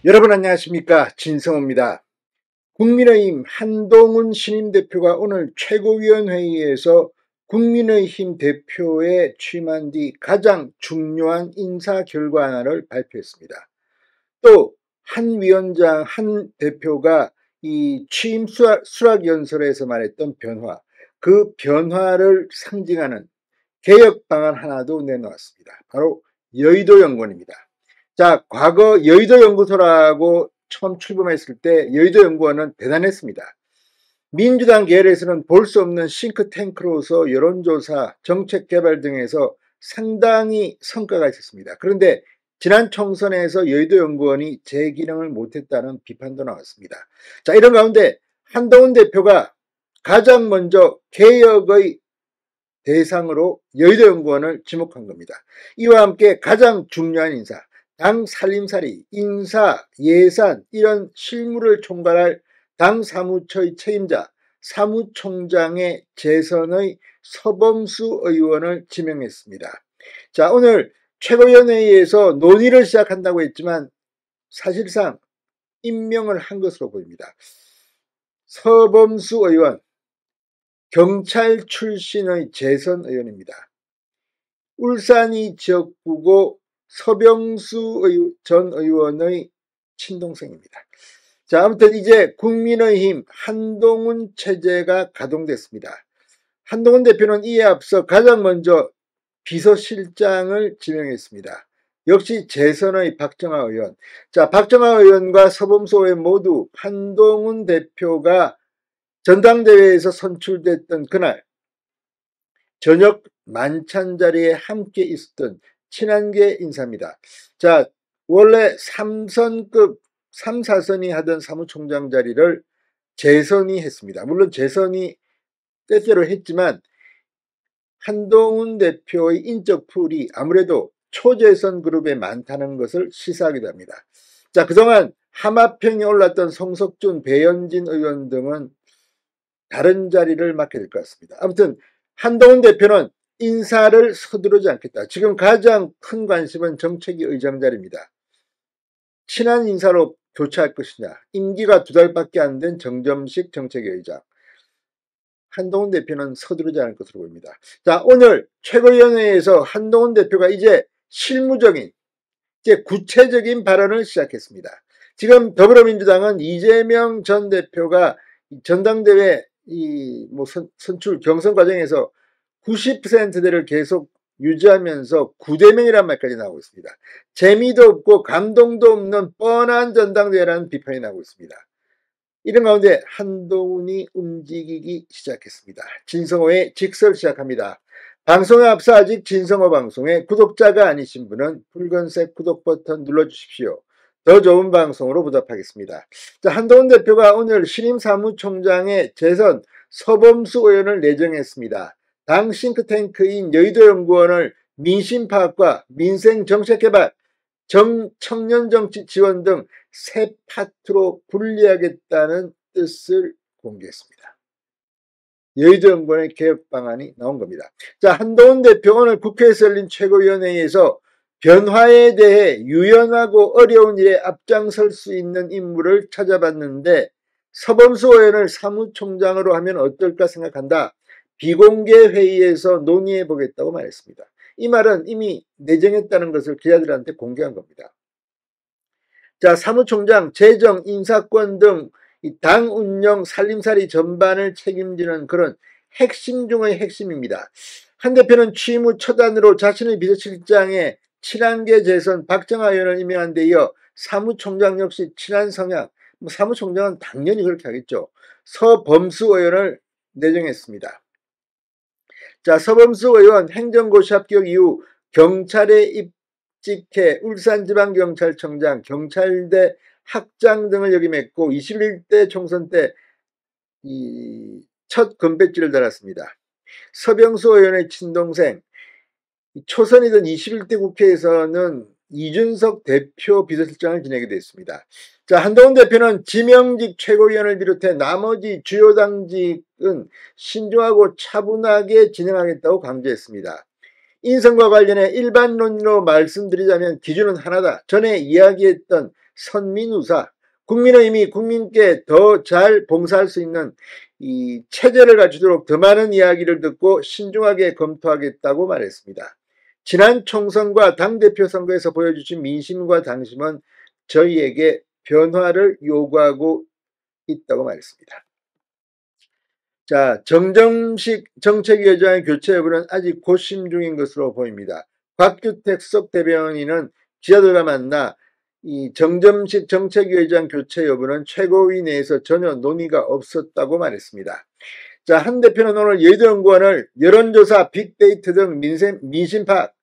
여러분 안녕하십니까, 진성호입니다. 국민의힘 한동훈 신임 대표가 오늘 최고위원회의에서 국민의힘 대표에 취임한 뒤 가장 중요한 인사 결과안을 발표했습니다. 또 한 위원장, 한 대표가 이 취임 수락연설에서 말했던 변화, 그 변화를 상징하는 개혁 방안 하나도 내놓았습니다. 바로 여의도 연구원입니다. 자, 과거 여의도 연구소라고 처음 출범했을 때 여의도 연구원은 대단했습니다. 민주당 계열에서는 볼 수 없는 싱크탱크로서 여론조사, 정책 개발 등에서 상당히 성과가 있었습니다. 그런데 지난 총선에서 여의도 연구원이 제 기능을 못했다는 비판도 나왔습니다. 자, 이런 가운데 한동훈 대표가 가장 먼저 개혁의 대상으로 여의도 연구원을 지목한 겁니다. 이와 함께 가장 중요한 인사, 당 살림살이, 인사, 예산 이런 실무를 총괄할 당 사무처의 책임자, 사무총장의 재선의 서범수 의원을 지명했습니다. 자, 오늘 최고위원회의에서 논의를 시작한다고 했지만 사실상 임명을 한 것으로 보입니다. 서범수 의원, 경찰 출신의 재선 의원입니다. 울산이 지역구고 서병수 전 의원의 친동생입니다. 자, 아무튼 이제 국민의힘 한동훈 체제가 가동됐습니다. 한동훈 대표는 이에 앞서 가장 먼저 비서실장을 지명했습니다. 역시 재선의 박정하 의원. 자, 박정하 의원과 서범수 의원 모두 한동훈 대표가 전당대회에서 선출됐던 그날 저녁 만찬 자리에 함께 있었던 친한계 인사입니다. 자, 원래 3선급 3, 4선이 하던 사무총장 자리를 재선이 했습니다. 물론 재선이 때때로 했지만 한동훈 대표의 인적 풀이 아무래도 초재선 그룹에 많다는 것을 시사하기도 합니다. 자, 그동안 하마평에 올랐던 성석준, 배현진 의원 등은 다른 자리를 맡게 될 것 같습니다. 아무튼 한동훈 대표는 인사를 서두르지 않겠다. 지금 가장 큰 관심은 정책위 의장 자리입니다. 친한 인사로 교체할 것이냐. 임기가 2달밖에 안 된 정점식 정책위 의장. 한동훈 대표는 서두르지 않을 것으로 보입니다. 자, 오늘 최고위원회에서 한동훈 대표가 이제 실무적인, 이제 구체적인 발언을 시작했습니다. 지금 더불어민주당은 이재명 전 대표가 전당대회 선출 경선 과정에서 90%대를 계속 유지하면서 9대명이라는 말까지 나오고 있습니다. 재미도 없고 감동도 없는 뻔한 전당대회라는 비판이 나오고 있습니다. 이런 가운데 한동훈이 움직이기 시작했습니다. 진성호의 직설 시작합니다. 방송에 앞서 아직 진성호 방송에 구독자가 아니신 분은 붉은색 구독 버튼 눌러주십시오. 더 좋은 방송으로 보답하겠습니다. 자, 한동훈 대표가 오늘 신임 사무총장의 재선 서범수 의원을 내정했습니다. 당 싱크탱크인 여의도 연구원을 민심파악과 민생정책개발, 청년정치 지원 등 세 파트로 분리하겠다는 뜻을 공개했습니다. 여의도 연구원의 개혁 방안이 나온 겁니다. 자, 한동훈 대표 오늘 국회에서 열린 최고위원회의에서 변화에 대해 유연하고 어려운 일에 앞장설 수 있는 인물을 찾아봤는데 서범수 의원을 사무총장으로 하면 어떨까 생각한다. 비공개 회의에서 논의해 보겠다고 말했습니다. 이 말은 이미 내정했다는 것을 기자들한테 공개한 겁니다. 자, 사무총장, 재정, 인사권 등 당 운영, 살림살이 전반을 책임지는 그런 핵심 중의 핵심입니다. 한 대표는 취임 후 첫 안으로 자신의 비서실장에 친한계 재선 박정하 의원을 임명한 데 이어 사무총장 역시 친한 성향, 사무총장은 당연히 그렇게 하겠죠. 서범수 의원을 내정했습니다. 자, 서범수 의원 행정고시 합격 이후 경찰에 입직해 울산지방경찰청장, 경찰대 학장 등을 역임했고 21대 총선 때 첫 금배지를 달았습니다. 서병수 의원의 친동생, 초선이던 21대 국회에서는 이준석 대표 비서실장을 지내기도 했습니다. 자, 한동훈 대표는 지명직 최고위원을 비롯해 나머지 주요 당직은 신중하고 차분하게 진행하겠다고 강조했습니다. 인선과 관련해 일반 논리로 말씀드리자면 기준은 하나다. 전에 이야기했던 선민우사, 국민의힘이 국민께 더 잘 봉사할 수 있는 이 체제를 갖추도록 더 많은 이야기를 듣고 신중하게 검토하겠다고 말했습니다. 지난 총선과 당대표 선거에서 보여주신 민심과 당심은 저희에게 변화를 요구하고 있다고 말했습니다. 자, 정점식 정책위원장의 교체 여부는 아직 고심 중인 것으로 보입니다. 곽규택 수석 대변인은 기자들과 만나 이 정점식 정책위원장 교체 여부는 최고위 내에서 전혀 논의가 없었다고 말했습니다. 자, 한 대표는 오늘 여의도연구원을 여론조사, 빅데이터 등 민심 파악,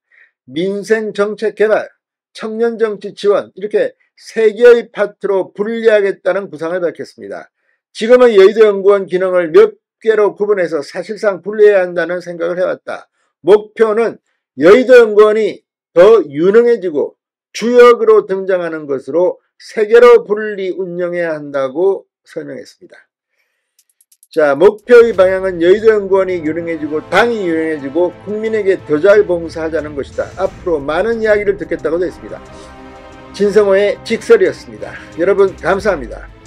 민생정책 개발, 청년정치 지원 이렇게 3개의 파트로 분리하겠다는 구상을 밝혔습니다. 지금은 여의도연구원 기능을 몇 개로 구분해서 사실상 분리해야 한다는 생각을 해왔다. 목표는 여의도연구원이 더 유능해지고 주역으로 등장하는 것으로 3개로 분리 운영해야 한다고 설명했습니다. 자, 목표의 방향은 여의도연구원이 유능해지고 당이 유능해지고 국민에게 더 잘 봉사하자는 것이다. 앞으로 많은 이야기를 듣겠다고 되어 있습니다. 진성호의 직설이었습니다. 여러분 감사합니다.